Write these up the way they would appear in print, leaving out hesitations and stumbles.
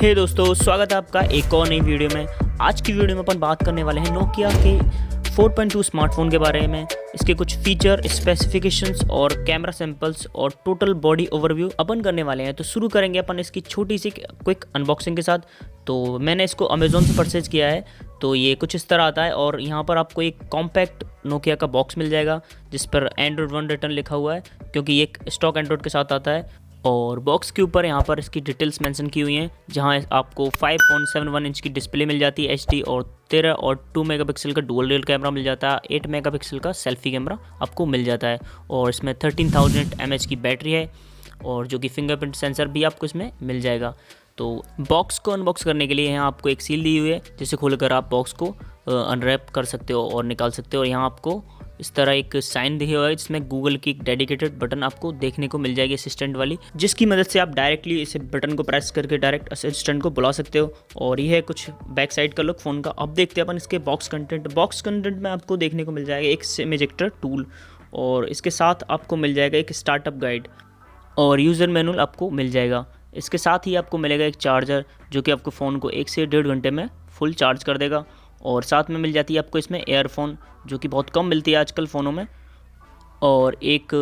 हे दोस्तों, स्वागत है आपका एक और नई वीडियो में। आज की वीडियो में अपन बात करने वाले हैं नोकिया के 4.2 स्मार्टफोन के बारे में, इसके कुछ फीचर, स्पेसिफिकेशंस और कैमरा सैंपल्स और टोटल बॉडी ओवरव्यू अपन करने वाले हैं। तो शुरू करेंगे अपन इसकी छोटी सी क्विक अनबॉक्सिंग के साथ। तो मैंने इसको अमेज़ॉन से परचेज़ किया है। तो ये कुछ इस तरह आता है और यहाँ पर आपको एक कॉम्पैक्ट नोकिया का बॉक्स मिल जाएगा जिस पर एंड्रॉयड 1 रिटर्न लिखा हुआ है, क्योंकि ये एक स्टॉक एंड्रॉयड के साथ आता है। और बॉक्स के ऊपर यहाँ पर इसकी डिटेल्स मेंशन की हुई हैं, जहाँ आपको 5.71 इंच की डिस्प्ले मिल जाती है HD, और 13 और 2 मेगापिक्सल का डुअल रियल कैमरा मिल जाता है। 8 मेगापिक्सल का सेल्फी कैमरा आपको मिल जाता है और इसमें 13,000 mAh की बैटरी है, और जो कि फिंगरप्रिंट सेंसर भी आपको इसमें मिल जाएगा। तो बॉक्स को अनबॉक्स करने के लिए यहाँ आपको एक सील दी हुई है, जिसे खोलकर आप बॉक्स को अनरैप कर सकते हो और निकाल सकते हो। और यहाँ आपको इस तरह एक साइन दिया हुआ है जिसमें गूगल की एक डेडिकेटेड बटन आपको देखने को मिल जाएगी असिस्टेंट वाली, जिसकी मदद से आप डायरेक्टली इस बटन को प्रेस करके डायरेक्ट असिस्टेंट को बुला सकते हो। और ये है कुछ बैक साइड का लुक फ़ोन का। अब देखते हैं अपन इसके बॉक्स कंटेंट में आपको देखने को मिल जाएगा एक सिम इजेक्टर टूल, और इसके साथ आपको मिल जाएगा एक स्टार्टअप गाइड और यूज़र मैनुअल आपको मिल जाएगा। इसके साथ ही आपको मिलेगा एक चार्जर, जो कि आपको फ़ोन को 1 से 1.5 घंटे में फुल चार्ज कर देगा। और साथ में मिल जाती है आपको इसमें एयरफोन, जो कि बहुत कम मिलती है आजकल फ़ोनों में, और एक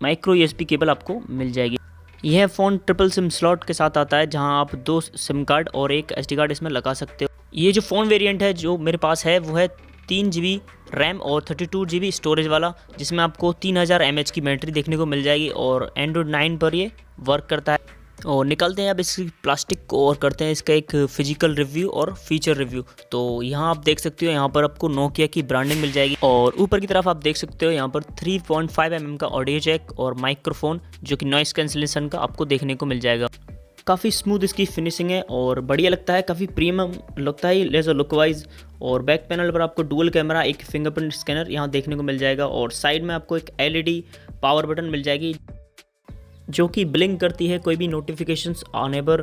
माइक्रो USB केबल आपको मिल जाएगी। यह फ़ोन ट्रिपल सिम स्लॉट के साथ आता है, जहां आप 2 सिम कार्ड और एक SD कार्ड इसमें लगा सकते हो। ये जो फ़ोन वेरिएंट है जो मेरे पास है वो है 3 GB रैम और 32 GB स्टोरेज वाला, जिसमें आपको 3000 mAh की बैटरी देखने को मिल जाएगी और एंड्रॉयड 9 पर ये वर्क करता है। और निकलते हैं अब इस प्लास्टिक को और करते हैं इसका एक फिजिकल रिव्यू और फीचर रिव्यू। तो यहाँ आप देख सकते हो, यहाँ पर आपको नोकिया की ब्रांडिंग मिल जाएगी, और ऊपर की तरफ आप देख सकते हो यहाँ पर 3.5 mm का ऑडियो जैक और माइक्रोफोन, जो कि नॉइस कैंसिलेशन का आपको देखने को मिल जाएगा। काफ़ी स्मूथ इसकी फिनिशिंग है और बढ़िया लगता है, काफ़ी प्रीमियम लगता है लेज़र लुक वाइज। और बैक पैनल पर आपको डुअल कैमरा, एक फिंगरप्रिंट स्कैनर यहाँ देखने को मिल जाएगा, और साइड में आपको एक LED पावर बटन मिल जाएगी जो कि ब्लिंक करती है कोई भी नोटिफिकेशंस आने पर।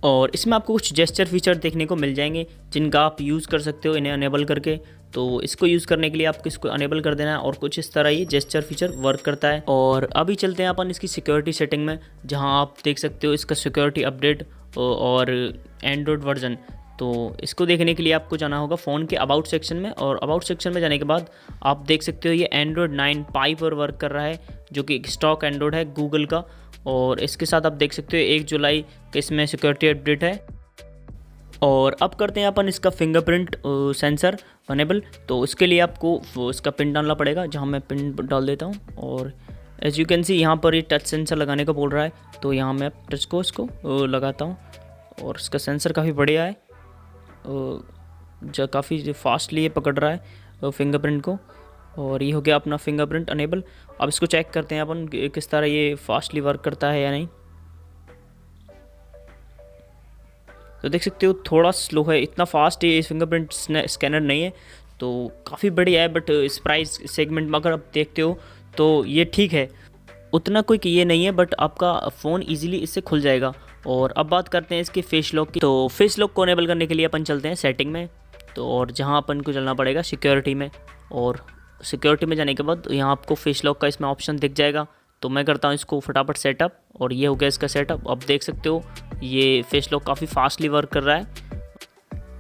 और इसमें आपको कुछ जेस्चर फीचर देखने को मिल जाएंगे जिनका आप यूज़ कर सकते हो इन्हें अनेबल करके। तो इसको यूज़ करने के लिए आपको इसको अनेबल कर देना है, और कुछ इस तरह ये जेस्चर फीचर वर्क करता है। और अभी चलते हैं अपन इसकी सिक्योरिटी सेटिंग में, जहां आप देख सकते हो इसका सिक्योरिटी अपडेट और एंड्रॉयड वर्जन। तो इसको देखने के लिए आपको जाना होगा फ़ोन के अबाउट सेक्शन में, और अबाउट सेक्शन में जाने के बाद आप देख सकते हो ये एंड्रॉयड 9 पाई पर वर्क कर रहा है, जो कि स्टॉक एंड्रॉयड है गूगल का। और इसके साथ आप देख सकते हो 1 जुलाई का इसमें सिक्योरिटी अपडेट है। और अब करते हैं अपन इसका फिंगरप्रिंट सेंसर अनेबल। तो इसके लिए आपको इसका पिन डालना पड़ेगा, जहां मैं पिन डाल देता हूं। और एज यू कैन सी यहाँ पर ये टच सेंसर लगाने को बोल रहा है, तो यहाँ मैं टच को इसको लगाता हूँ, और इसका सेंसर काफ़ी बढ़िया है, जो काफ़ी फास्टली ये पकड़ रहा है फिंगरप्रिंट को। और ये हो गया अपना फिंगरप्रिंट अनेबल। अब इसको चेक करते हैं अपन किस तरह ये फास्टली वर्क करता है या नहीं। तो देख सकते हो थोड़ा स्लो है, इतना फास्ट ये फिंगरप्रिंट स्कैनर नहीं है, तो काफ़ी बढ़िया है। बट इस प्राइस सेगमेंट में अगर आप देखते हो तो ये ठीक है, उतना कोई ये नहीं है, बट आपका फ़ोन ईजिली इससे खुल जाएगा। और अब बात करते हैं इसके फेस लॉक की। तो फेस लॉक को अनेबल करने के लिए अपन चलते हैं सेटिंग में। तो और जहाँ अपन को चलना पड़ेगा सिक्योरिटी में, और सिक्योरिटी में जाने के बाद यहाँ आपको फेस लॉक का इसमें ऑप्शन दिख जाएगा। तो मैं करता हूँ इसको फटाफट सेटअप, और ये हो गया इसका सेटअप। अब देख सकते हो ये फेस लॉक काफ़ी फास्टली वर्क कर रहा है।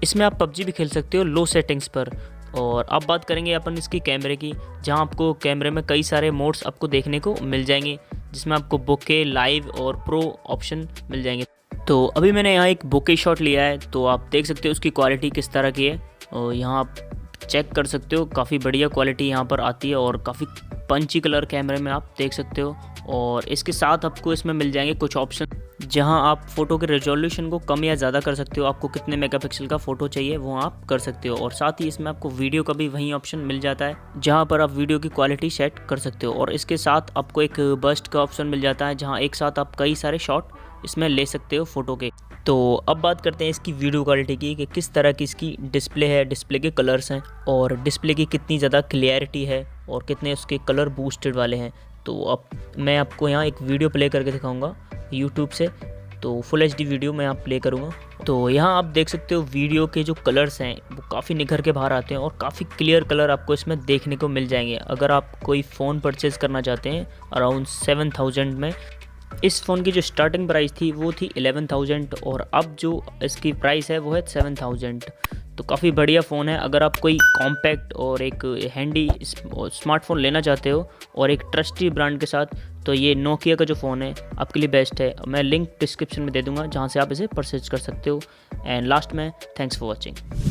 इसमें आप PUBG भी खेल सकते हो लो सेटिंग्स पर। और अब बात करेंगे अपन इसकी कैमरे की, जहाँ आपको कैमरे में कई सारे मोड्स आपको देखने को मिल जाएंगे, जिसमें आपको बोके, लाइव और प्रो ऑप्शन मिल जाएंगे। तो अभी मैंने यहाँ एक बोके शॉट लिया है, तो आप देख सकते हो उसकी क्वालिटी किस तरह की है, और यहाँ आप चेक कर सकते हो काफ़ी बढ़िया क्वालिटी यहाँ पर आती है, और काफ़ी पंची कलर कैमरे में आप देख सकते हो। और इसके साथ आपको इसमें मिल जाएंगे कुछ ऑप्शन, जहां आप फ़ोटो के रेजोल्यूशन को कम या ज़्यादा कर सकते हो। आपको कितने मेगापिक्सल का फ़ोटो चाहिए वो आप कर सकते हो। और साथ ही इसमें आपको वीडियो का भी वही ऑप्शन मिल जाता है, जहां पर आप वीडियो की क्वालिटी सेट कर सकते हो। और इसके साथ आपको एक बर्स्ट का ऑप्शन मिल जाता है, जहाँ एक साथ आप कई सारे शॉट इसमें ले सकते हो फ़ोटो के। तो अब बात करते हैं इसकी वीडियो क्वालिटी की, कि किस तरह की इसकी डिस्प्ले है, डिस्प्ले के कलर्स हैं, और डिस्प्ले की कितनी ज़्यादा क्लियरिटी है, और कितने उसके कलर बूस्टेड वाले हैं। तो अब मैं आपको यहाँ एक वीडियो प्ले करके दिखाऊंगा यूट्यूब से। तो फुल HD वीडियो मैं यहाँ प्ले करूँगा। तो यहाँ आप देख सकते हो वीडियो के जो कलर्स हैं वो काफ़ी निखर के बाहर आते हैं, और काफ़ी क्लियर कलर आपको इसमें देखने को मिल जाएंगे। अगर आप कोई फ़ोन परचेज़ करना चाहते हैं अराउंड 7,000 में, इस फ़ोन की जो स्टार्टिंग प्राइस थी वो थी 11,000 और अब जो इसकी प्राइस है वो है 7,000। तो काफ़ी बढ़िया फ़ोन है। अगर आप कोई कॉम्पैक्ट और एक हैंडी स्मार्टफ़ोन लेना चाहते हो और एक ट्रस्टी ब्रांड के साथ, तो ये नोकिया का जो फ़ोन है आपके लिए बेस्ट है। मैं लिंक डिस्क्रिप्शन में दे दूँगा जहाँ से आप इसे परचेज कर सकते हो। एंड लास्ट में थैंक्स फॉर वॉचिंग।